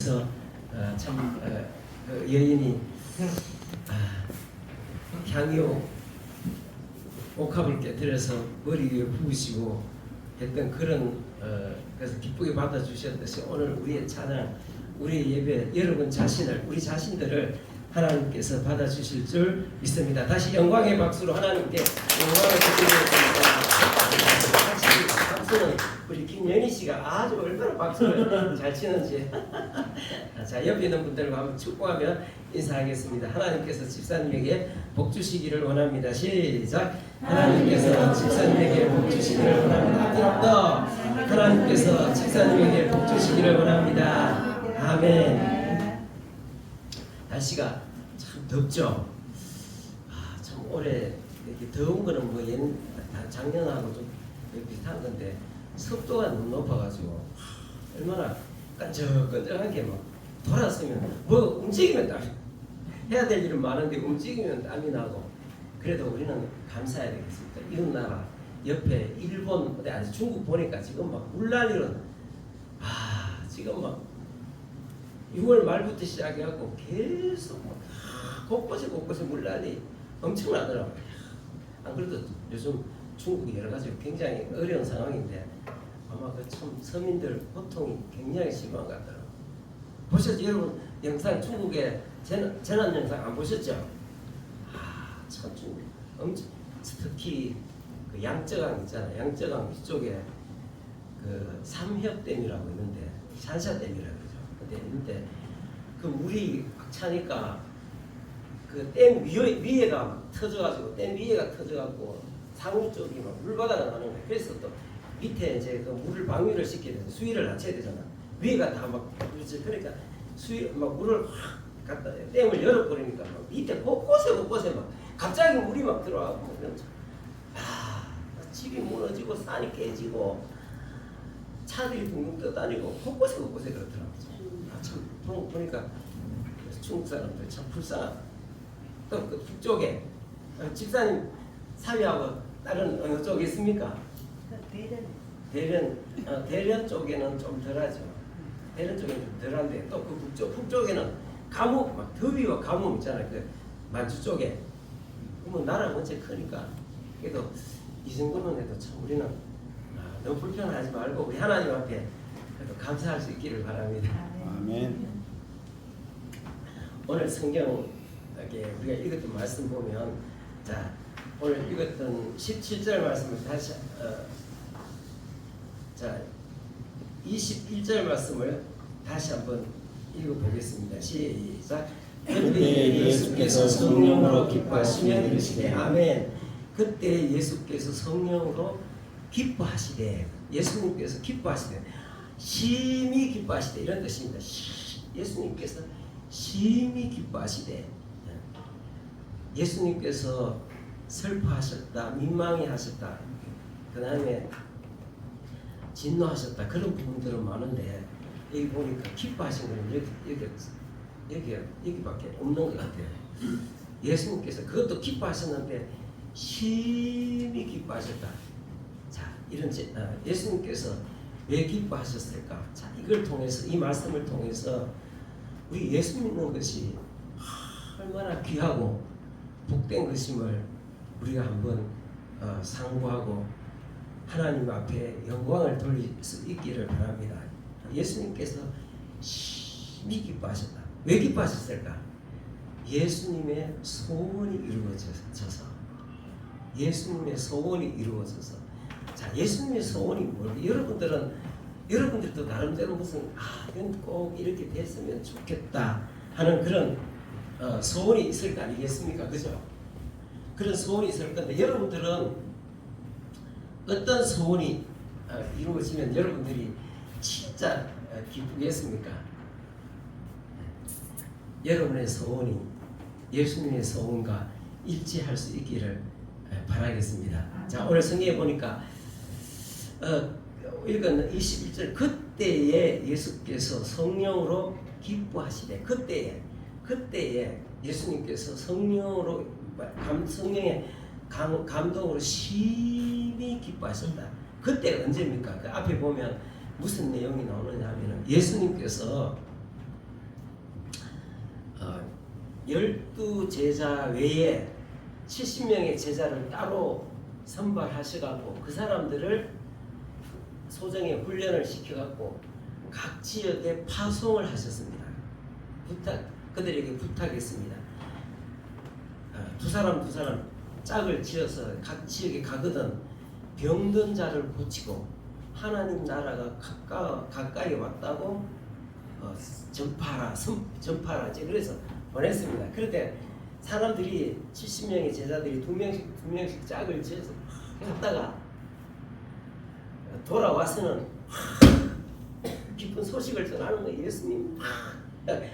그래서 참 그 여인이 향유 옥합을 깨뜨려서 머리 위에 부으시고 했던 그런 그래서 기쁘게 받아주셨듯이 오늘 우리의 찬양, 우리의 예배, 여러분 자신을, 우리 자신들을 하나님께서 받아주실 줄 믿습니다. 다시 영광의 박수로 하나님께 영광을 드리겠습니다. 박수는 우리 김연희 씨가 아주 얼마나 박수를 잘 치는지. 자, 옆에 있는 분들과 한번 축복하며 인사하겠습니다. 하나님께서 집사님에게 복 주시기를 원합니다. 시작. 하나님께서 집사님에게 복 주시기를 원합니다. 더 하나님께서 집사님에게 복 주시기를 원합니다. 아멘. 날씨가 참 덥죠. 참 올해 이렇게 더운 거는 뭐 작년하고 좀 비슷한 건데 습도가 너무 높아가지고 얼마나 끈적끈적한 게 막 돌았으면 뭐 움직이면 땀 해야 될 일은 많은데 움직이면 땀이 나고 그래도 우리는 감사해야 되겠습니다. 이웃 나라 옆에 일본 어디 아니 중국 보니까 지금 막 물난리로 지금 막 6월 말부터 시작해갖고 계속 막 곳곳에 물난리 엄청나더라고요. 안 그래도 요즘 중국이 여러 가지 굉장히 어려운 상황인데 아마 그 참 서민들 고통이 굉장히 심한 것 같더라고요. 보셨죠? 여러분 영상 중국의 재난 영상 안 보셨죠? 참 중국 엄청 특히 그 양쯔강 있잖아요. 양쯔강 이쪽에 그 삼협댐이라고 있는데 샨샤댐이라고 그러죠. 근데 있는데 그 물이 꽉 차니까 그 댐 위에가 막 터져가지고 댐 위에가 터져가지고 상류 쪽이 막 물바다가 나는 거예요. 그래서 또 밑에 이제 그 물을 방류를 시켜야 되잖아. 수위를 낮춰야 되잖아. 위에가 다 막 그러니까 수위 막 물을 확 갖다 댐을 열어버리니까 막 밑에 곳곳에 막 갑자기 물이 막 들어와고 집이 무너지고 산이 깨지고 차들이 둥둥 떠다니고 곳곳에 그렇더라고요. 참 보니까 중국 사람들 참 불쌍하다. 또 그 북쪽에 집사님 사위하고 다른 어느 쪽에 있습니까? 대련 쪽에는 좀 덜하죠. 대련 쪽에는 좀 덜한데 또 그 북쪽에는 가뭄 막 더위와 가뭄 있잖아요. 그 만주 쪽에 그러면 나라가 원체 크니까 그래도 이 정도는 해도 참 우리는 너무 불편하지 말고 우리 하나님 앞에 그래도 감사할 수 있기를 바랍니다. 아멘. 오늘 성경에 우리가 읽었던 말씀 보면 자 오늘 읽었던 17절 말씀을 다시 자 21절 말씀을 다시 한번 읽어보겠습니다. 시작. 그때 예수께서 성령으로 기뻐하시며 이르시되 아멘. 그때 예수께서 성령으로 기뻐하시되 예수님께서 기뻐하시되 심히 기뻐하시되 이런 뜻입니다. 예수님께서 심히 기뻐하시되 예수님께서 슬퍼하셨다, 민망해하셨다, 그 다음에 진노하셨다 그런 부분들은 많은데 여기 보니까 기뻐하신 거는 여기밖에 없는 것 같아요. 예수님께서 그것도 기뻐하셨는데 심히 기뻐하셨다. 자, 이런 예수님께서 왜 기뻐하셨을까? 자, 이걸 통해서 이 말씀을 통해서 우리 예수 믿는 것이 얼마나 귀하고 복된 것임을 우리가 한번 상고하고 하나님 앞에 영광을 돌릴 수 있기를 바랍니다. 예수님께서 심히 기뻐하셨다. 왜 기뻐하셨을까? 예수님의 소원이 이루어져서 예수님의 소원이 이루어져서 자 예수님의 소원이 뭘까? 여러분들도 나름대로 무슨 이건 꼭 이렇게 됐으면 좋겠다 하는 그런 소원이 있을 거 아니겠습니까? 그죠? 그런 소원이 있을 건데 여러분들은 어떤 소원이 이루어지면 여러분들이 진짜 기쁘겠습니까? 여러분의 소원이 예수님의 소원과 일치할 수 있기를 바라겠습니다. 자 오늘 성경에 보니까 읽은 21절 그때에 예수께서 성령으로 기뻐하시되 그때에 예수님께서 성령으로 성령의 감동으로 심히 기뻐하셨다. 그때가 언제입니까? 그 앞에 보면 무슨 내용이 나오느냐 하면 예수님께서 12제자 외에 70명의 제자를 따로 선발하셔갖고 그 사람들을 소정의 훈련을 시켜갖고 각 지역에 파송을 하셨습니다. 그들에게 부탁했습니다. 두 사람 짝을 지어서 각 지역에 가거든 병든 자를 고치고 하나님 나라가 가까이 왔다고 전파하라. 그래서 보냈습니다. 그런데 사람들이 70명의 제자들이 두 명씩 짝을 지어서 갔다가 돌아와서는 기쁜 소식을 전하는 거예요. 예수님.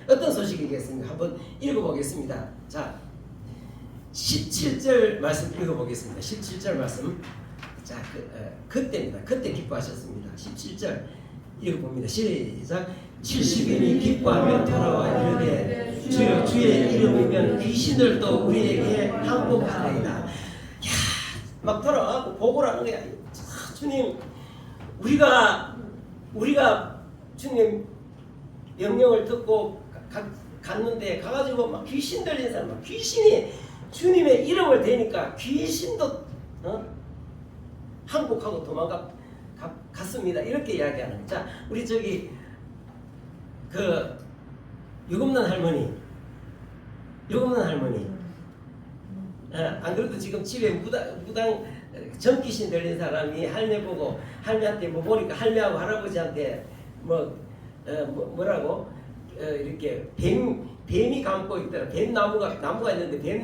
어떤 소식이겠습니까? 한번 읽어보겠습니다. 자, 17절 말씀 읽어보겠습니다. 17절 말씀. 자, 그때입니다. 그때 기뻐하셨습니다. 17절 읽어봅니다. 시작. 70인이 기뻐하며 돌아와 이르되 주여 주의 이름이면 귀신들도 우리에게 항복하리이다. 막 돌아와서 보고를 하는 거야. 주님, 우리가 주님 명령을 듣고 갔는데 가가지고 막 귀신 들린 사람, 막 귀신이 주님의 이름을 대니까 귀신도 항복하고 갔습니다. 이렇게 이야기하는 거죠. 자, 우리 저기 그 유금난 할머니 안 그래도 지금 집에 무당 전귀신 들린 사람이 할매 보고 할매한테 뭐 보니까 할매하고 할아버지한테 뭐라고 이렇게 뱀이 감고 있더라. 나무가 있는데 뱀이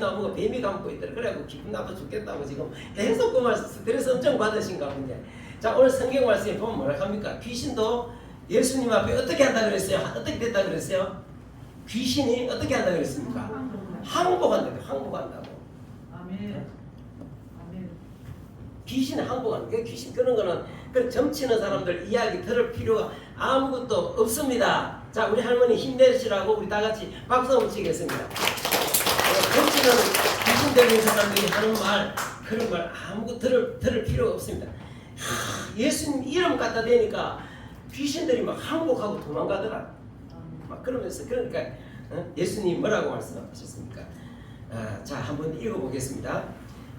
감고 있더라. 그래갖고 기분 나빠 죽겠다고 지금 계속 그 말씀 스트레스 엄청 받으신가 본데. 자, 오늘 성경 말씀에 보면 뭐라 합니까? 귀신도 예수님 앞에 어떻게 한다 그랬어요? 어떻게 됐다 그랬어요? 귀신이 어떻게 한다 그랬습니까? 항복한다고. 아멘. 귀신이 항복하는 게 귀신 그런 거는 그 점치는 사람들 이야기 들을 필요가 아무것도 없습니다. 자, 우리 할머니 힘내시라고 우리 다 같이 박수 한번 치겠습니다. 점치는 귀신 들린 사람들이 하는 말 그런 말 아무것도 들을 필요가 없습니다. 예수님 이름 갖다 대니까 귀신들이 막 항복하고 도망가더라. 막 그러면서 그러니까 예수님 뭐라고 말씀하셨습니까? 자, 한번 읽어보겠습니다.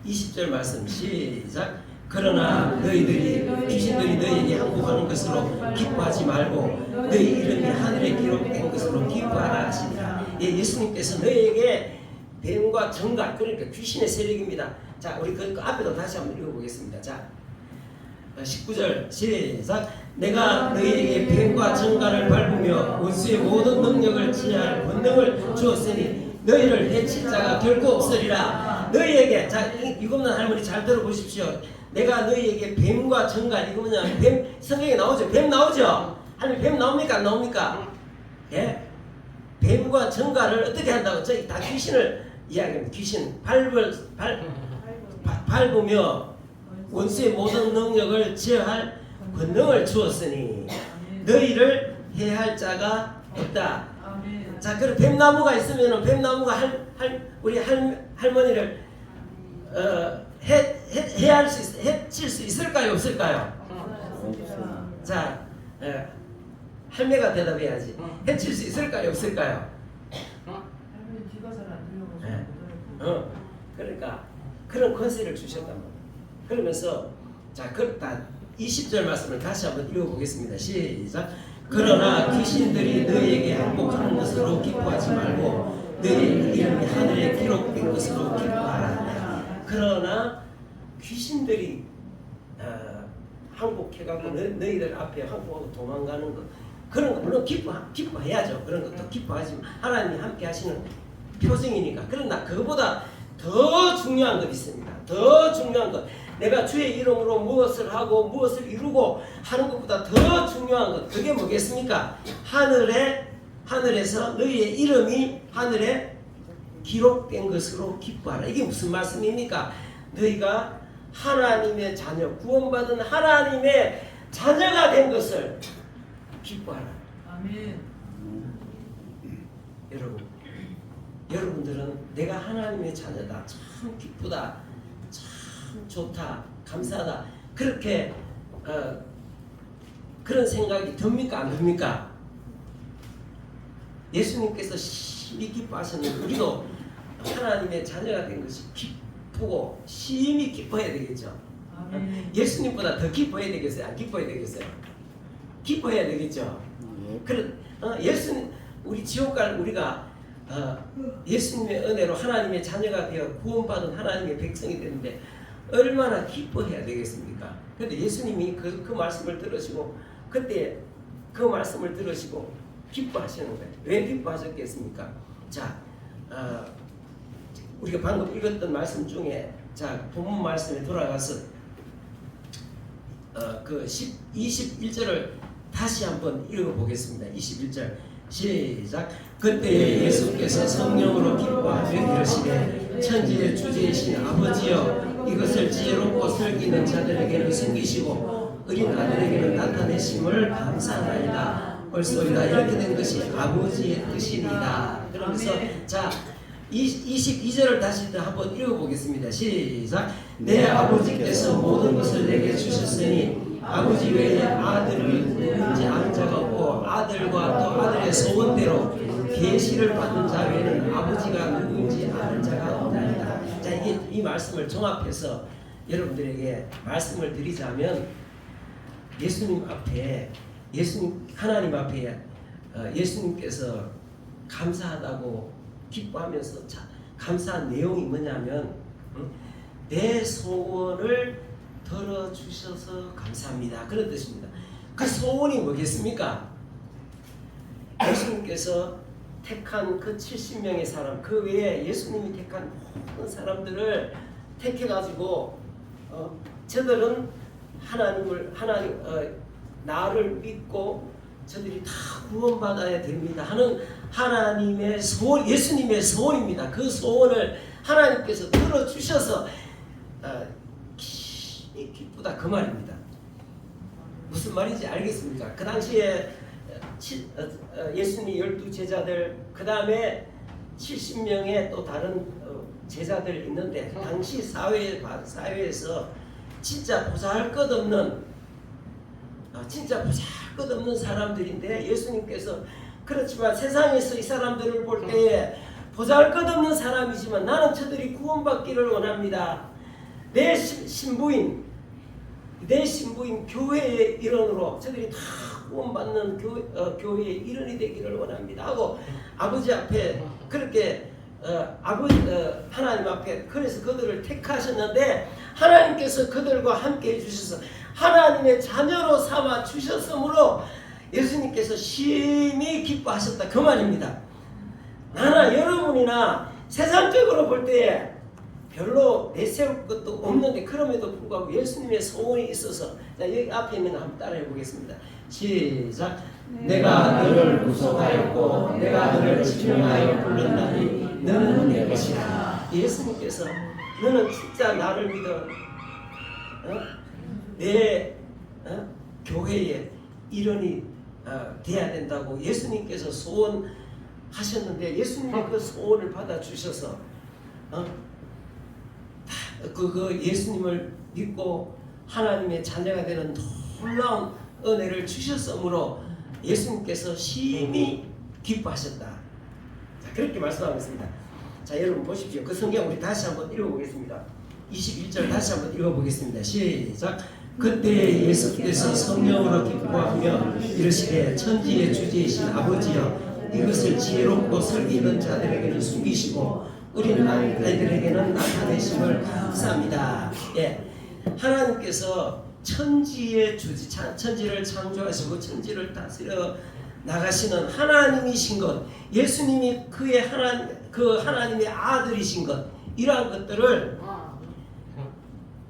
20절 말씀 시작. 그러나 너희들이 귀신들이 너희에게 항복하는 것으로 기뻐하지 말고 너희 이름이 하늘에 기록된 것으로 기뻐하라 하시니라. 예수님께서 너희에게 뱀과 정갈, 그러니까 귀신의 세력입니다. 자, 우리 그 앞에도 다시 한번 읽어보겠습니다. 자, 19절 시작. 내가 너희에게 뱀과 정갈을 밟으며 원수의 모든 능력을 지할 권능을 주었으니 너희를 해칠 자가 결코 없으리라. 너희에게, 자, 이것만 할머니 잘 들어보십시오. 내가 너희에게 뱀과 정갈, 이거 뭐냐, 뱀 성경에 나오죠. 뱀 나오죠. 할머니 뱀 나옵니까? 안 나옵니까? 예? 뱀과 정갈을 어떻게 한다고? 저희 다 귀신을 이야기합니다. 귀신 밟으며 원수의 모든 능력을 제어할 권능을 주었으니 너희를 해할 자가 없다. 자, 그럼 뱀나무가 있으면은 뱀나무가 우리 할머니를 해칠 수 있을까요, 없을까요? 자, 할매가 대답해야지. 해칠 수 있을까요, 없을까요? 할머니 귀가 잘 안 들려가지고. 그러니까 그런 권세를 주셨단 말이에요. 그러면서 자, 그렇다. 20절 말씀을 다시 한번 읽어보겠습니다. 시작. 그러나 귀신들이 너희에게 항복하는 것으로 기뻐하지 말고 너희 이름이 하늘에 기록된 것으로 기뻐하라. 그러나 귀신들이 항복해가고 너희들 앞에 항복하고 도망가는 것, 그런 거 물론 기뻐해야죠. 그런 것도 기뻐하지만 하나님이 함께 하시는 표징이니까. 그러나 그거보다 더 중요한 것 있습니다. 더 중요한 것, 내가 주의 이름으로 무엇을 하고 무엇을 이루고 하는 것보다 더 중요한 것, 그게 뭐겠습니까? 하늘에서 너희의 이름이 하늘에 기록된 것으로 기뻐하라. 이게 무슨 말씀입니까? 너희가 하나님의 자녀, 구원받은 하나님의 자녀가 된 것을 기뻐하라. 아멘. 여러분들은 내가 하나님의 자녀다, 참 기쁘다, 참 좋다, 감사하다, 그렇게 그런 생각이 듭니까, 안 듭니까? 예수님께서 심히 기뻐하셨는 우리도 하나님의 자녀가 된 것이 기쁘고 심히 기뻐해야 되겠죠. 아멘. 예수님보다 더 기뻐해야 되겠어요? 안 기뻐해야 되겠어요? 기뻐해야 되겠죠. 예수님 우리 지옥 갈 우리가 예수님의 은혜로 하나님의 자녀가 되어 구원받은 하나님의 백성이 되는데 얼마나 기뻐해야 되겠습니까? 그런데 예수님이 그 말씀을 들으시고 그때 그 말씀을 들으시고 기뻐하시는 거예요. 왜 기뻐하셨겠습니까? 자, 우리가 방금 읽었던 말씀 중에 자 본문 말씀에 돌아가서 그 21절을 다시 한번 읽어보겠습니다. 21절 시작. 그때 예수께서 성령으로 기뻐하며 이르시되 천지의 주제이신 아버지여 이것을 지혜롭고 슬기는 자들에게는 숨기시고 어린 아들에게는 나타내심을 감사하나이다. 옳소이다. 이렇게 된 것이 아버지의 뜻이니이다. 그러면서 자 22절을 다시 한번 읽어보겠습니다. 시작. 내 아버지께서 모든 것을 내게 주셨으니 아버지 외에 아들을 누구든지 아는 자가 없고 아들과 또 아들의 소원대로 계시를 받는 자 외에는 아버지가 누구인지 아는 자가 없나이다. 자, 이 말씀을 종합해서 여러분들에게 말씀을 드리자면 예수님 앞에 하나님 앞에 예수님께서 감사하다고 기뻐하면서 감사한 내용이 뭐냐면 내 소원을 들어주셔서 감사합니다. 그런 뜻입니다. 그 소원이 뭐겠습니까? 예수님께서 택한 그 70명의 사람 그 외에 예수님이 택한 모든 사람들을 택해가지고 저들은 나를 믿고 저들이 다 구원받아야 됩니다 하는 하나님의 소원, 예수님의 소원입니다. 그 소원을 하나님께서 들어주셔서 기쁘다 그 말입니다. 무슨 말인지 알겠습니까? 그 당시에 예수님 12제자들 그 다음에 70명의 또 다른 제자들 있는데 당시 사회에서 진짜 보잘것없는 사람들인데 예수님께서 그렇지만 세상에서 이 사람들을 볼 때에 보잘것없는 사람이지만 나는 저들이 구원받기를 원합니다. 내 신부인 교회의 일원으로 저들이 다 구원받는 교회의 일원이 되기를 원합니다 하고 아버지 앞에 그렇게 하나님 앞에 그래서 그들을 택하셨는데 하나님께서 그들과 함께 해주셔서 하나님의 자녀로 삼아 주셨으므로 예수님께서 심히 기뻐하셨다 그 말입니다. 나나 여러분이나 세상적으로 볼 때 별로 내세울 것도 없는데 그럼에도 불구하고 예수님의 소원이 있어서 자, 여기 앞에 있는 거 한번 따라해 보겠습니다. 시작. 내가 너를 구속하였고 내가 너를 지명하여 불렀나니 너는 내 것이라. 예수님께서 너는 진짜 나를 믿어 내 교회의 일원이 돼야 된다고 예수님께서 소원하셨는데 예수님의 그 소원을 받아주셔서 그 예수님을 믿고 하나님의 자녀가 되는 놀라운 은혜를 주셨으므로 예수님께서 심히 기뻐하셨다. 자, 그렇게 말씀하고 있습니다. 자, 여러분 보십시오. 그 성경 우리 다시 한번 읽어보겠습니다. 21절 다시 한번 읽어보겠습니다. 시작. 그때 예수께서 성령으로 기뻐하며 이르시되 천지의 주제이신 아버지여 이것을 지혜롭고 설기 있는 자들에게는 숨기시고 어린 아이들에게는 나타내심을 감사합니다. 예, 하나님께서 천지의 천지를 창조하시고 천지를 다스려 나가시는 하나님이신 것, 예수님이 그 하나님의 아들이신 것, 이러한 것들을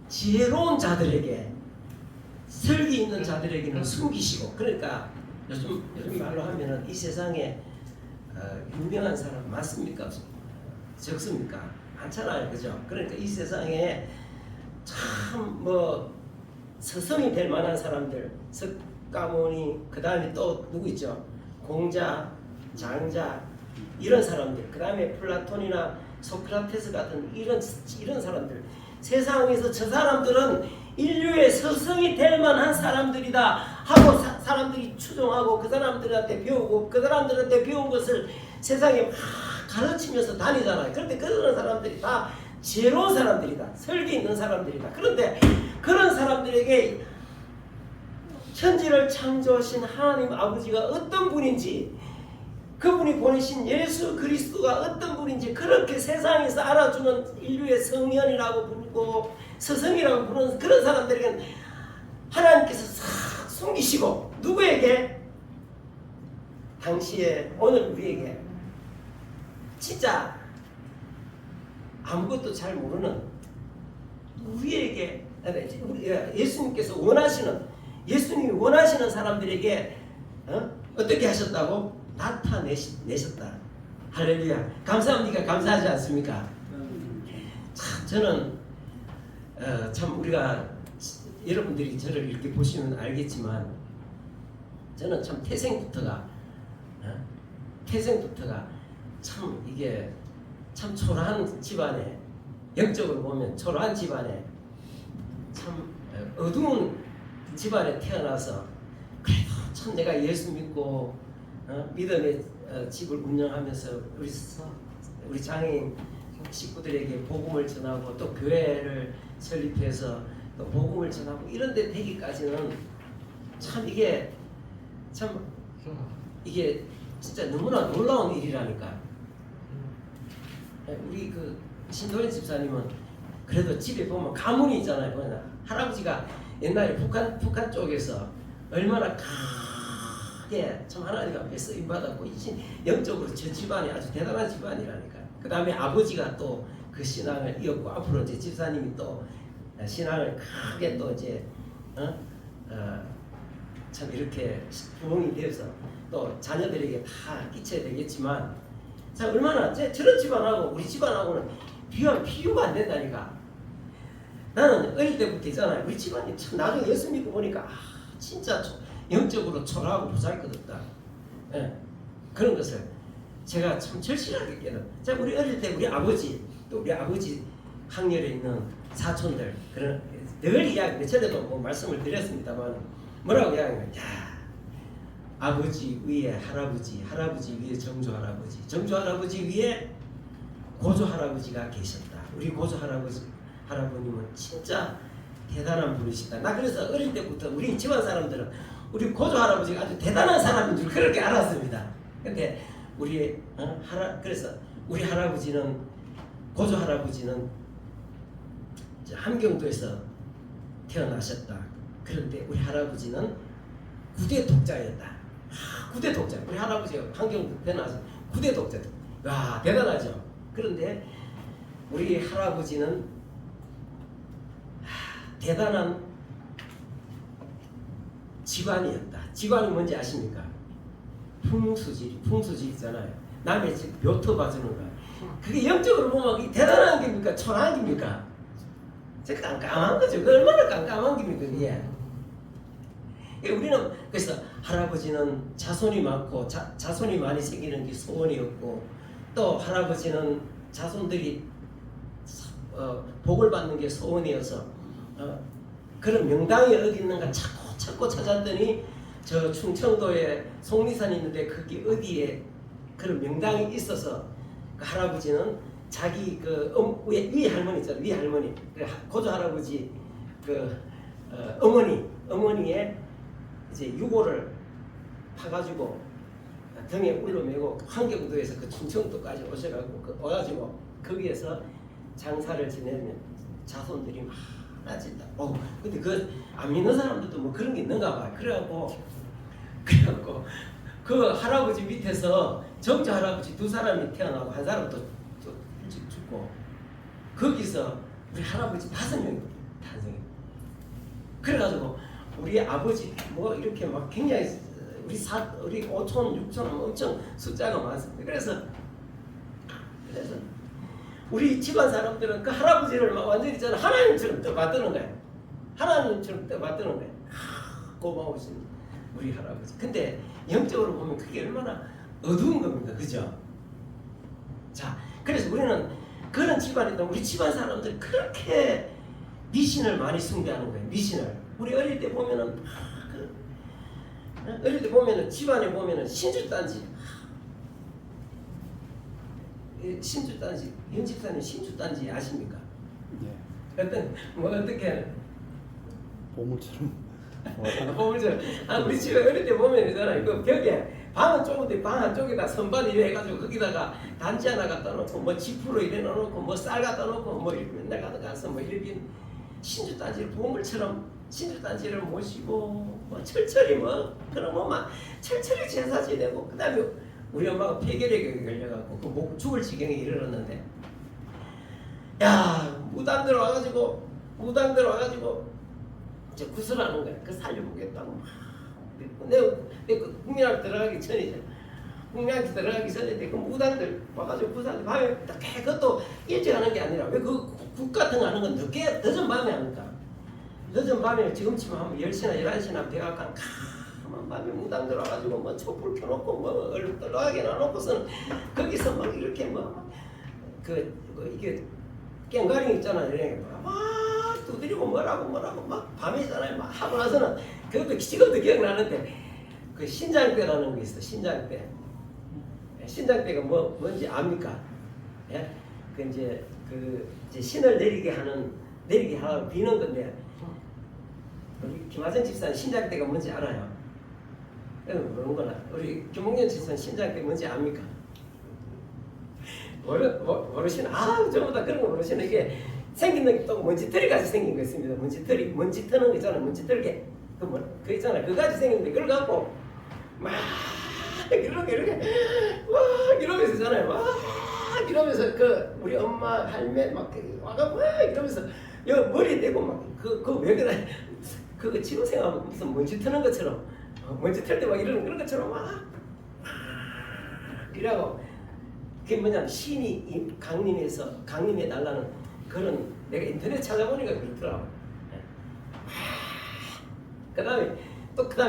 지혜로운 자들에게, 설기 있는 자들에게는 숨기시고, 그러니까 요즘 말로 하면은 이 세상에 유명한 사람 많습니까? 적습니까? 많잖아요, 그죠? 그러니까 이 세상에 참 서성이 될 만한 사람들, 석가모니, 그 다음에 또 누구 있죠? 공자, 장자, 이런 사람들, 그 다음에 플라톤이나 소크라테스 같은 이런 사람들, 세상에서 저 사람들은 인류의 서성이 될 만한 사람들이다 하고 사람들이 추종하고 그 사람들한테 배우고 그 사람들한테 배운 것을 세상에 막 가르치면서 다니잖아요. 그런데 그런 사람들이 다 지혜로운 사람들이다. 설계 있는 사람들이다. 그런데 그런 사람들에게 천지를 창조하신 하나님 아버지가 어떤 분인지, 그분이 보내신 예수 그리스도가 어떤 분인지 그렇게 세상에서 알아주는 인류의 성현이라고 부르고 스승이라고 부르는 그런 사람들에게는 하나님께서 싹 숨기시고, 누구에게? 당시에 오늘 우리에게 진짜 아무것도 잘 모르는 우리에게, 예수님께서 예수님이 원하시는 사람들에게 어떻게 하셨다고? 나타내셨다. 할렐루야. 감사합니까? 감사하지 않습니까? 참 저는 참 우리가, 여러분들이 저를 이렇게 보시면 알겠지만 저는 참 태생부터가 참 이게 참 초라한 집안에, 영적으로 보면 초라한 집안에, 참 어두운 집안에 태어나서 그래도 참 내가 예수 믿고 믿음의 집을 운영하면서 우리 장애인 식구들에게 복음을 전하고 또 교회를 설립해서 또 복음을 전하고 이런 데 되기까지는 참 이게 진짜 너무나 놀라운 일이라니까. 우리 그 신도현 집사님은 그래도 집에 보면 가문이 있잖아요. 뭐냐, 할아버지가 옛날에 북한 쪽에서 얼마나 크게 참 하나님 앞에 쓰임 받았고 영적으로 저 집안이 아주 대단한 집안이라니까. 그 다음에 아버지가 또 그 신앙을 이었고, 앞으로 이제 집사님이 또 신앙을 크게 또 이제 참 이렇게 부흥이 되어서 또 자녀들에게 다 끼쳐야 되겠지만, 자 얼마나 저런 집안하고 우리 집안하고는 비교가 안 된다니까. 나는 어릴 때부터 있잖아요. 우리 집안이 참 나중에 예수 믿고 보니까 진짜 영적으로 초라하고 보잘것없다. 그런 것을 제가 참 절실하게 깨달은. 자 우리 어릴 때 우리 아버지, 또 우리 아버지 학렬에 있는 사촌들, 그런 늘 이야기, 전에도 뭐 말씀을 드렸습니다만 뭐라고 이야기하면, 야 아버지 위에 할아버지, 할아버지 위에 정조 할아버지, 정조 할아버지 위에 고조 할아버지가 계셨다. 우리 고조 할아버님은 진짜 대단한 분이시다. 나 그래서 어릴 때부터 우리 집안 사람들은 우리 고조 할아버지가 아주 대단한 사람인 줄 그렇게 알았습니다. 근데 그래서 우리 할아버지는, 고조 할아버지는 함경도에서 태어나셨다. 그런데 우리 할아버지는 구대 독자였다. 구대 독자. 우리 할아버지가 함경도 태어나서 구대 독자. 와 대단하죠. 그런데 우리 할아버지는 대단한 직관이었다. 직관이 뭔지 아십니까? 풍수질 있잖아요. 남의 집 묘토 봐주는 거. 그게 영적으로 보면 그게 대단한 겁니까? 초라한 겁니까? 저 깜깜한 거죠. 그 얼마나 깜깜한 겁니까? 그게. 우리는 그래서 할아버지는 자손이 많고 자손이 많이 생기는 게 소원이었고, 또 할아버지는 자손들이 복을 받는 게 소원이어서 그런 명당이 어디 있는가 찾고 찾았더니 저 충청도에 속리산이 있는데 거기 어디에 그런 명당이 있어서 그 할아버지는 자기 위 할머니 있잖아요. 위 할머니, 그 고조 할아버지 어머니의 이제 유골을 파가지고 등에 울러매고 환경도에서 그 충청도까지 오셔가지고 거기에서 장사를 지내면 자손들이 많아진다. 근데 안 믿는 사람들도 뭐 그런 게 있는가 봐. 그래갖고 그 할아버지 밑에서 정조 할아버지 2사람이 태어나고 한 사람 또 일찍 죽고, 거기서 우리 할아버지 5명이 탄생해. 그래가지고 우리 아버지 뭐 이렇게 막 굉장히 우리 5촌 6촌 엄청 숫자가 많습니다. 그래서 우리 집안 사람들은 그 할아버지를 막 완전히 저는 하나님처럼 떠받드는 거예요. 하나님처럼 떠받드는 거예요. 고마우신 우리 할아버지. 근데 영적으로 보면 그게 얼마나 어두운 겁니까? 그죠? 자, 그래서 우리는 그런 집안이다. 우리 집안 사람들 그렇게 미신을 많이 숭배하는 거예요. 미신을. 우리 어릴 때 보면은 어릴 때 보면은 집안에 보면은 신주단지, 신주단지, 윤집사님 신주단지 아십니까? 네. 어떤 뭐 어떻게 보물처럼. 보물처럼 우리 집에 어릴 때 보면 있잖아요. 그 벽에 방은 좁은데 방 한쪽에다 선반 이래 해가지고 거기다가 단지 하나 갖다 놓고 뭐 지푸로 이래 놓고 뭐 쌀 갖다 놓고 뭐 이렇게 맨날 가서 뭐 이렇게 신주단지를 보물처럼 신주단지를 모시고 뭐 철철이 뭐 그런 뭐막 철철이 제사 지내고 그다음에 우리 엄마가 폐결핵에 걸려갖고 그 목 죽을 지경에 이르렀는데 야 무당 들어와가지고 이제 구슬하는 거야. 그 살려보겠다고 내가 국민학교 들어가기 전이죠. 국민학교 들어가기 전에 그 무당들 와가지고 구슬하는데 밤에 그것도 일찍 하는 게 아니라 왜 그 국 같은 거 하는 건 늦은 밤에 합니까? 늦은 밤에 지금쯤 하면 10시나 11시나 대학간 가만 밤에 무당 들어와가지고 뭐 촛불 켜놓고 뭐 얼떨하게 놔놓고서는 거기서 막 이렇게 뭐 이게 깽가리 있잖아요. 이렇게 막 두드리고 뭐라고 막 밤이잖아요. 막 하고 나서는 그것도 지금도 기억나는데 그 신장대라는 게 있어. 신장대. 신장대가 뭔지 압니까? 예? 그 이제 신을 내리게 하고 비는 건데 우리 김하선 집사는 신장대가 뭔지 알아요? 모르는구나. 우리 김홍년 집사는 신장대 뭔지 압니까? 모르시나? 전부 다 그런 거 모르시나? 이게 생긴 게 또 먼지털이 같이 생긴 거 있습니다. 먼지 트는 거 있잖아. 먼지 털게. 그 있잖아. 그거 같이 생긴데 그걸 갖고 막 이렇게 막 이러면서 있잖아요. 막 이러면서 그 우리 엄마 할매 막 와가 막 이러면서 여 머리 대고 막 그 왜 그래? 그거 지금 생각하면 무슨 먼지 트는 것처럼 먼지 털 때 막 이러는 그런 것처럼 막 이라고. 그게 뭐냐면 신이 강림해 달라는 그런 내가 인터넷 찾아보니까 그렇더라고. 그다음에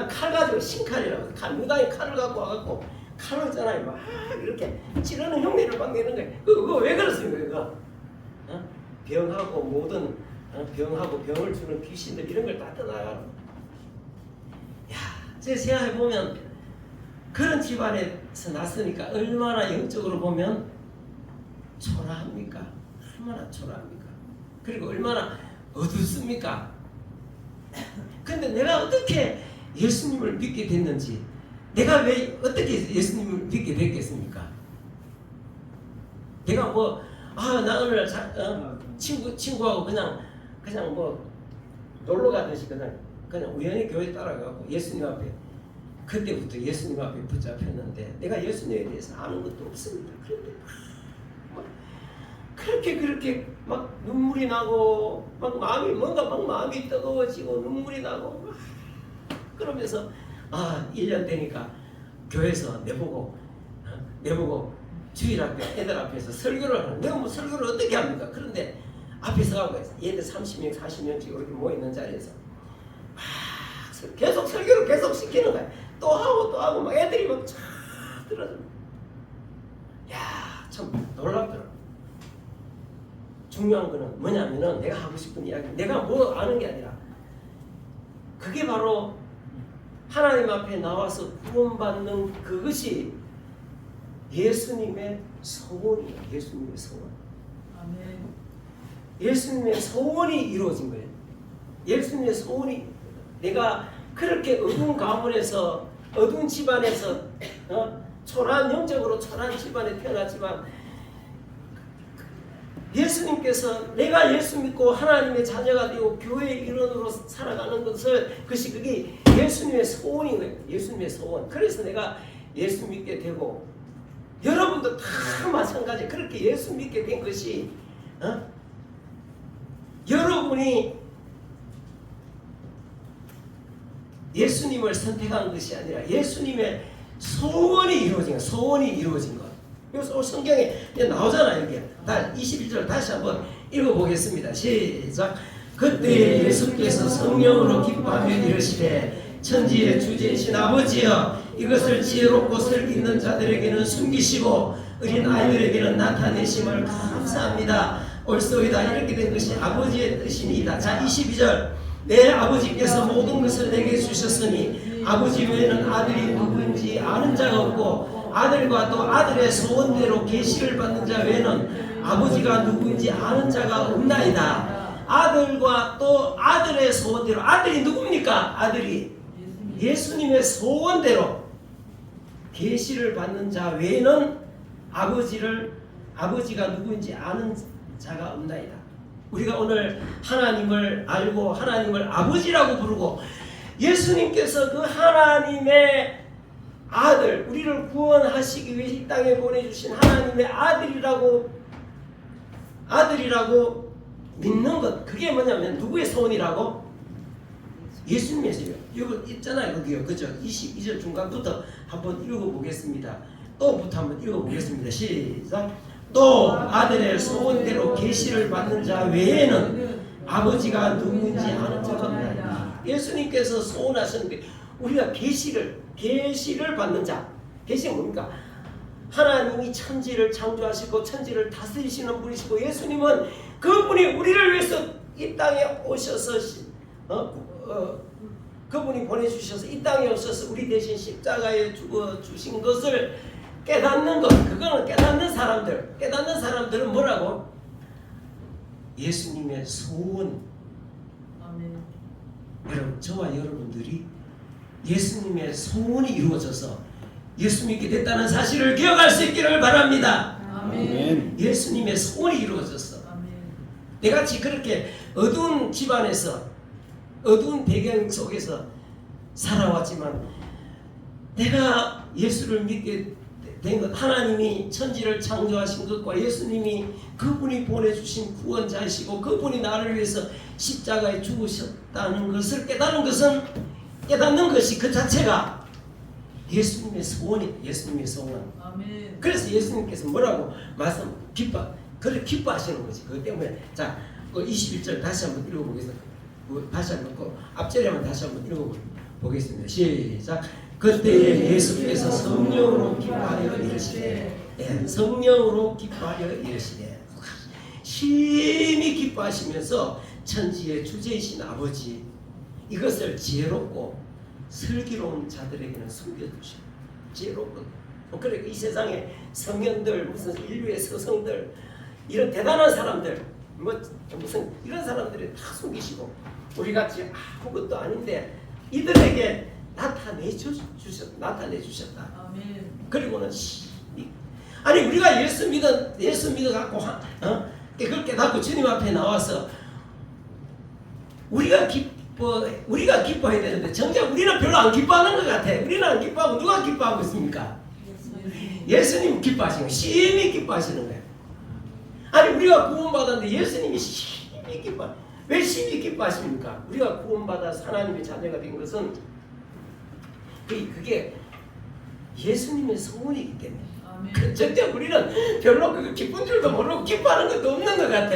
칼 가지고 신칼이라고 무당이 칼을 갖고 와갖고 칼을 있잖아요. 막 이렇게 찌르는 흉내를 막 내는 거예요. 그거 왜 그렇습니까? 그거 병하고 모든 병하고 병을 주는 귀신들 이런 걸 다 떠나가고. 제가 생각해 보면 그런 집안에서 났으니까 얼마나 영적으로 보면 초라합니까? 얼마나 초라합니까? 그리고 얼마나 어둡습니까? 근데 내가 어떻게 예수님을 믿게 됐는지, 내가 왜 어떻게 예수님을 믿게 됐겠습니까? 내가 나 오늘 친구하고 그냥 뭐 놀러 가듯이 그냥 우연히 교회 따라가고 예수님 앞에 그때부터 예수님 앞에 붙잡혔는데 내가 예수님에 대해서 아는 것도 없습니다. 그런데 막 그렇게 막 눈물이 나고 막 마음이 뜨거워지고 눈물이 나고 막 그러면서 1년 되니까 교회에서 내보고 주일학교 애들 앞에서 설교를 하는. 내가 뭐 설교를 어떻게 합니까? 그런데 앞에 서가고 얘들 30명 40명씩 이렇게 모여있는 자리에서 계속 설교를 계속 시키는 거야. 또 하고 막 애들이 막 쫙 들어줘. 야, 참 놀랍더라. 중요한 거는 뭐냐면은 내가 하고 싶은 이야기, 내가 뭐 아는 게 아니라 그게 바로 하나님 앞에 나와서 구원받는 그것이 예수님의 소원이에요. 예수님의 소원. 아멘. 예수님의 소원이 이루어진 거예요. 예수님의 소원이, 내가 그렇게 어두운 가문에서 어두운 집안에서 초라한 영적으로 초라한 집안에 태어났지만 예수님께서 내가 예수 믿고 하나님의 자녀가 되고 교회의 일원으로 살아가는 그것이 그게 예수님의 소원인 거예요. 예수님의 소원. 그래서 내가 예수 믿게 되고 여러분도 다 마찬가지. 그렇게 예수 믿게 된 것이 여러분이 예수님을 선택한 것이 아니라 예수님의 소원이 이루어진 것. 소원이 이루어진 것. 그래서 성경에 나오잖아요. 여기 21절 다시 한번 읽어보겠습니다. 시작. 그때 예수께서 성령으로 기뻐하며 이르시되 천지의 주제이신 아버지여, 이것을 지혜롭고 설기 있는 자들에게는 숨기시고 어린 아이들에게는 나타내심을 감사합니다. 옳소이다. 이렇게 된 것이 아버지의 뜻이니이다. 자, 22절. 내 아버지께서 모든 것을 내게 주셨으니 아버지 외에는 아들이 누구인지 아는 자가 없고 아들과 또 아들의 소원대로 계시를 받는 자 외에는 아버지가 누구인지 아는 자가 없나이다. 아들과 또 아들의 소원대로, 아들이 누굽니까? 아들이 예수님의 소원대로 계시를 받는 자 외에는 아버지가 누구인지 아는 자가 없나이다. 우리가 오늘 하나님을 알고 하나님을 아버지라고 부르고 예수님께서 그 하나님의 아들, 우리를 구원하시기 위해 이 땅에 보내주신 하나님의 아들이라고 믿는 것, 그게 뭐냐면 누구의 소원이라고? 예수님의 소원. 이거 있잖아요, 거기요. 그죠? 22절 중간부터 한번 읽어보겠습니다. 또부터 한번 읽어보겠습니다. 시작. 또 아들의 소원대로 계시를 받는 자 외에는 아버지가 누구인지 아는 자가 없나이다. 예수님께서 소원하셨는데 우리가 계시를 받는 자. 계시가 뭡니까? 하나님이 천지를 창조하시고 천지를 다스리시는 분이시고 예수님은 그분이 우리를 위해서 이 땅에 오셔서 그분이 보내주셔서 이 땅에 오셔서 우리 대신 십자가에 죽어 주신 것을 깨닫는 것, 그거는 깨닫는 사람들은 뭐라고? 예수님의 소원. 아멘. 여러분, 저와 여러분들이 예수님의 소원이 이루어져서 예수 믿게 됐다는 사실을 기억할 수 있기를 바랍니다. 아멘. 예수님의 소원이 이루어졌어. 아멘. 내같이 그렇게 어두운 집안에서 어두운 배경 속에서 살아왔지만 내가 예수를 믿게 된 것, 하나님이 천지를 창조하신 것과 예수님이 그분이 보내주신 구원자이시고 그분이 나를 위해서 십자가에 죽으셨다는 것을 깨닫는 것이 그 자체가 예수님의 소원이, 예수님의 소원. 아멘. 그래서 예수님께서 뭐라고 그를 기뻐하시는 거지. 그것 때문에 자, 그 21절 다시 한번 읽어보겠습니다. 다시 한번 앞절에 한번 다시 한번 읽어보겠습니다. 시작. 그때에 예수께서 성령으로 기뻐하여 이르시되, 성령으로 기뻐하여 이르시되, 심히 기뻐하시면서 천지의 주제이신 아버지 이것을 지혜롭고 슬기로운 자들에게는 숨겨두시고, 지혜롭고 그러니까 이 세상에 성현들, 무슨 인류의 서성들, 이런 대단한 사람들, 무슨 이런 사람들이 다 숨기시고 우리같이 아무것도 아닌데 이들에게 나타내 주셨다. 아멘. 그리고는 아니 우리가 예수 믿어 갖고 그걸 깨닫고 주님 앞에 나와서 우리가 기뻐해야 되는데 정작 우리는 별로 안 기뻐하는 것 같아. 우리는 안 기뻐하고 누가 기뻐하고 있습니까? 예수님 기뻐하시는 거예요. 심히 기뻐하시는 거예요. 아니 우리가 구원받았는데 예수님이 심히 기뻐. 왜 심히 기뻐하십니까? 우리가 구원받아서 하나님의 자녀가 된 것은 그게 예수님의 소원이기 때문에. 아멘. 절대 우리는 별로 그 기쁜 줄도 모르고 기뻐하는 것도 없는 것 같아.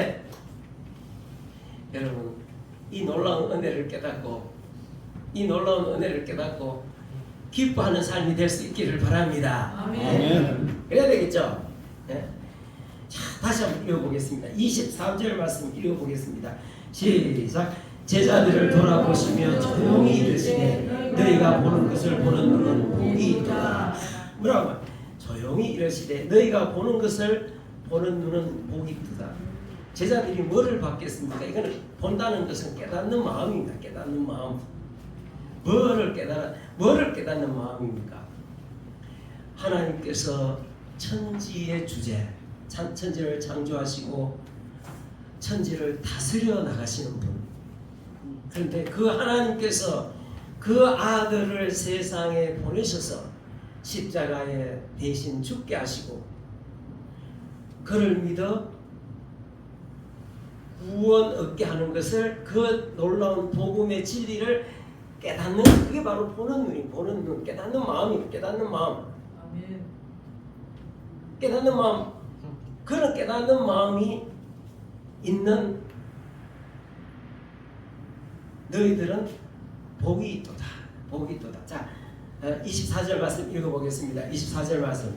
여러분, 이 놀라운 은혜를 깨닫고 기뻐하는 삶이 될 수 있기를 바랍니다. 아멘. 그래야 되겠죠? 네? 자, 다시 한번 읽어보겠습니다. 24절 말씀 읽어보겠습니다. 시작. 제자들을 돌아보시며 조용히 이르시되 너희가 보는 것을 보는 눈은 복이 있도다. 뭐라고? 조용히 이르시되 너희가 보는 것을 보는 눈은 복이 있도다. 제자들이 뭐를 받겠습니까? 이거는 본다는 것은 깨닫는 마음입니다. 깨닫는 마음. 뭐를 깨닫는 마음입니까? 하나님께서 천지의 주제, 천지를 창조하시고 천지를 다스려 나가시는 분. 그런데 그 하나님께서 그 아들을 세상에 보내셔서 십자가에 대신 죽게 하시고 그를 믿어 구원 얻게 하는 것을, 그 놀라운 복음의 진리를 깨닫는, 그게 바로 보는 눈, 깨닫는 마음이, 깨닫는 마음. 아멘. 깨닫는 마음. 그런 깨닫는 마음이 있는 너희들은 복이 있도다. 복이 있도다. 자, 24절 말씀 읽어보겠습니다. 24절 말씀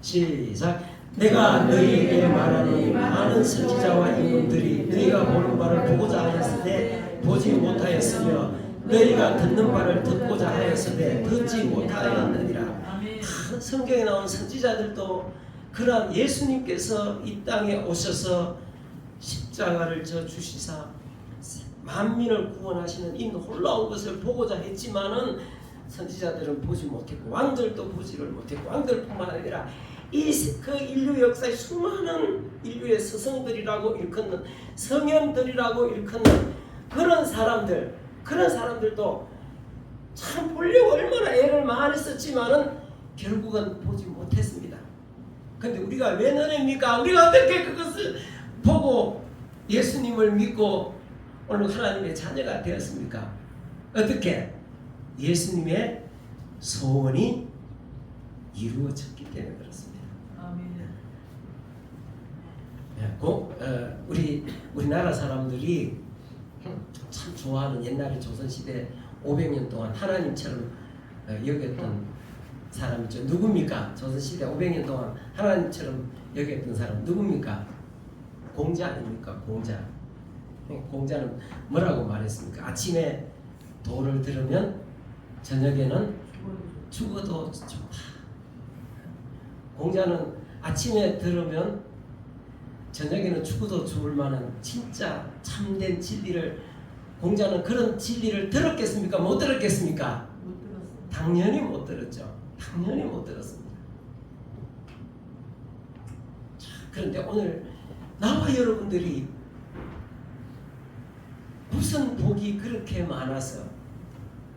시작. 내가 너희에게 말하니 많은 선지자와 임금들이 너희가 보는 바를 보고자 하였으되 보지 못하였으며 너희가 듣는 바를 듣고자 하였으되 듣지 못하였느니라. 아멘. 성경에 나온 선지자들도 그러한 예수님께서 이 땅에 오셔서 십자가를 져 주시사 만민을 구원하시는 이 놀라운 것을 보고자 했지만은 선지자들은 보지 못했고 왕들도 보지를 못했고 왕들뿐만 아니라 그 인류 역사의 수많은 인류의 스승들이라고 일컫는 성현들이라고 일컫는 그런 사람들도 참 보려고 얼마나 애를 많이 썼지만은 결국은 보지 못했습니다. 근데 우리가 왜 너네입니까? 우리가 어떻게 그것을 보고 예수님을 믿고 오늘 하나님의 자녀가 되었습니까? 어떻게? 예수님의 소원이 이루어졌기 때문에 그렇습니다. 아멘. 우리나라 사람들이 참 좋아하는 옛날에 조선시대 500년 동안 하나님처럼 여겼던 사람이죠. 누굽니까? 조선시대 500년 동안 하나님처럼 여겼던 사람 누굽니까? 공자 아닙니까? 공자. 공자는 뭐라고 말했습니까? 아침에 도를 들으면 저녁에는 죽어도 좋다. 공자는 아침에 들으면 저녁에는 죽어도 좋을 만한 진짜 참된 진리를, 공자는 그런 진리를 들었겠습니까? 못 들었겠습니까? 못 들었어요. 당연히 못 들었죠. 당연히 못 들었습니다. 자, 그런데 오늘 나와 여러분들이 무슨 복이 그렇게 많아서,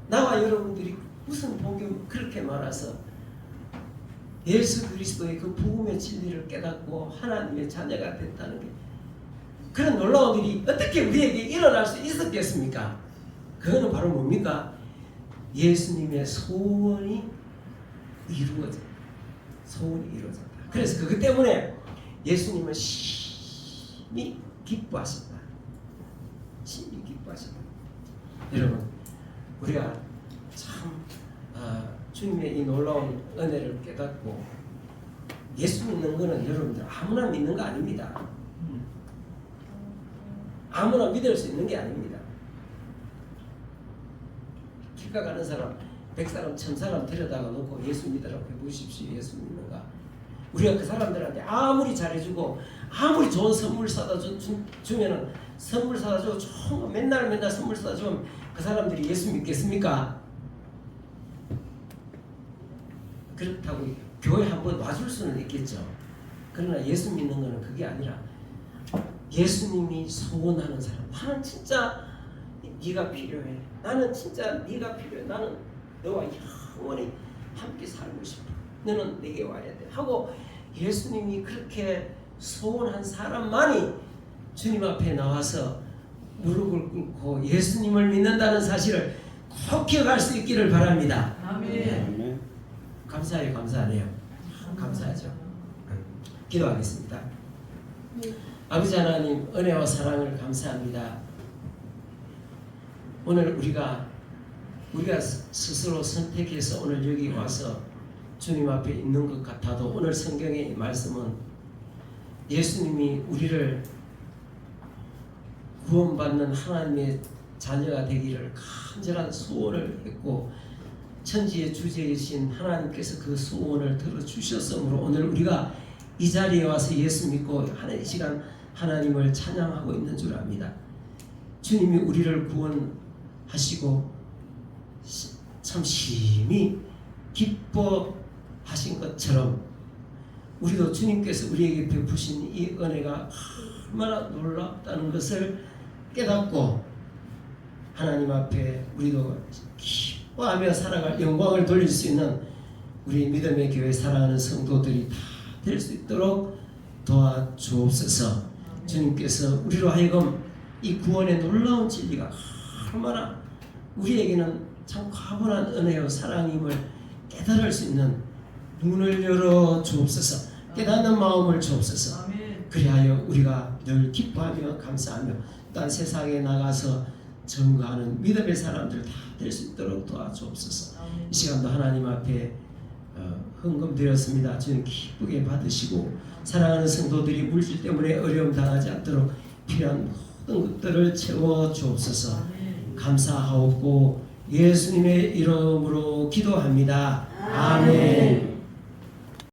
나와 여러분들이 무슨 복이 그렇게 많아서 예수 그리스도의 그 복음의 진리를 깨닫고 하나님의 자녀가 됐다는 게, 그런 놀라운 일이 어떻게 우리에게 일어날 수 있었겠습니까? 그거는 바로 뭡니까? 예수님의 소원이 이루어졌다. 소원이 이루어졌다. 그래서 그것 때문에 예수님은 심히 기뻐하셨다. 심히 기뻐하셨다. 여러분, 우리가 참 주님의 이 놀라운 은혜를 깨닫고 예수 믿는 것은 여러분들 아무나 믿는 거 아닙니다. 아무나 믿을 수 있는 게 아닙니다. 길가 가는 사람 100사람 1000사람 데려다가 놓고 예수 믿으라고 해보십시오. 예수 믿는가? 우리가 그 사람들한테 아무리 잘해주고 아무리 좋은 선물 사다 주면은, 선물 사다 주고 좋은 거 맨날 선물 사다 주면 그 사람들이 예수 믿겠습니까? 그렇다고 교회 한번 와줄 수는 있겠죠. 그러나 예수 믿는 것은 그게 아니라 예수님이 소원하는 사람, 나는 진짜 네가 필요해, 나는 진짜 네가 필요해, 나는 너와 영원히 함께 살고 싶어, 너는 내게 와야 돼 하고 예수님이 그렇게 소원한 사람만이 주님 앞에 나와서 무릎을 꿇고 예수님을 믿는다는 사실을 꼭 기억할 수 있기를 바랍니다. 아멘. 아멘. 감사해요. 감사하네요. 감사하죠. 기도하겠습니다. 아버지 하나님, 은혜와 사랑을 감사합니다. 오늘 우리가 스스로 선택해서 오늘 여기 와서 주님 앞에 있는 것 같아도 오늘 성경의 말씀은 예수님이 우리를 구원받는 하나님의 자녀가 되기를 간절한 소원을 했고, 천지의 주제이신 하나님께서 그 소원을 들어주셨으므로 오늘 우리가 이 자리에 와서 예수 믿고 하는 이 시간 하나님을 찬양하고 있는 줄 압니다. 주님이 우리를 구원하시고 참 심히 기뻐하신 것처럼 우리도 주님께서 우리에게 베푸신 이 은혜가 얼마나 놀랍다는 것을 깨닫고 하나님 앞에 우리도 기뻐하며 살아갈 영광을 돌릴 수 있는 우리 믿음의 교회 사랑하는 성도들이 다 될 수 있도록 도와주옵소서. 주님께서 우리로 하여금 이 구원의 놀라운 진리가 얼마나 우리에게는 참 과분한 은혜요 사랑임을 깨달을 수 있는 눈을 열어 주옵소서. 깨닫는 마음을 주옵소서. 아멘. 그리하여 우리가 늘 기뻐하며 감사하며 딴 세상에 나가서 증거하는 믿음의 사람들 다 될 수 있도록 도와주옵소서. 아멘. 이 시간도 하나님 앞에 헌금드렸습니다. 주님 기쁘게 받으시고 사랑하는 성도들이 물질 때문에 어려움 당하지 않도록 필요한 모든 것들을 채워 주옵소서. 아멘. 감사하옵고 예수님의 이름으로 기도합니다. 아멘.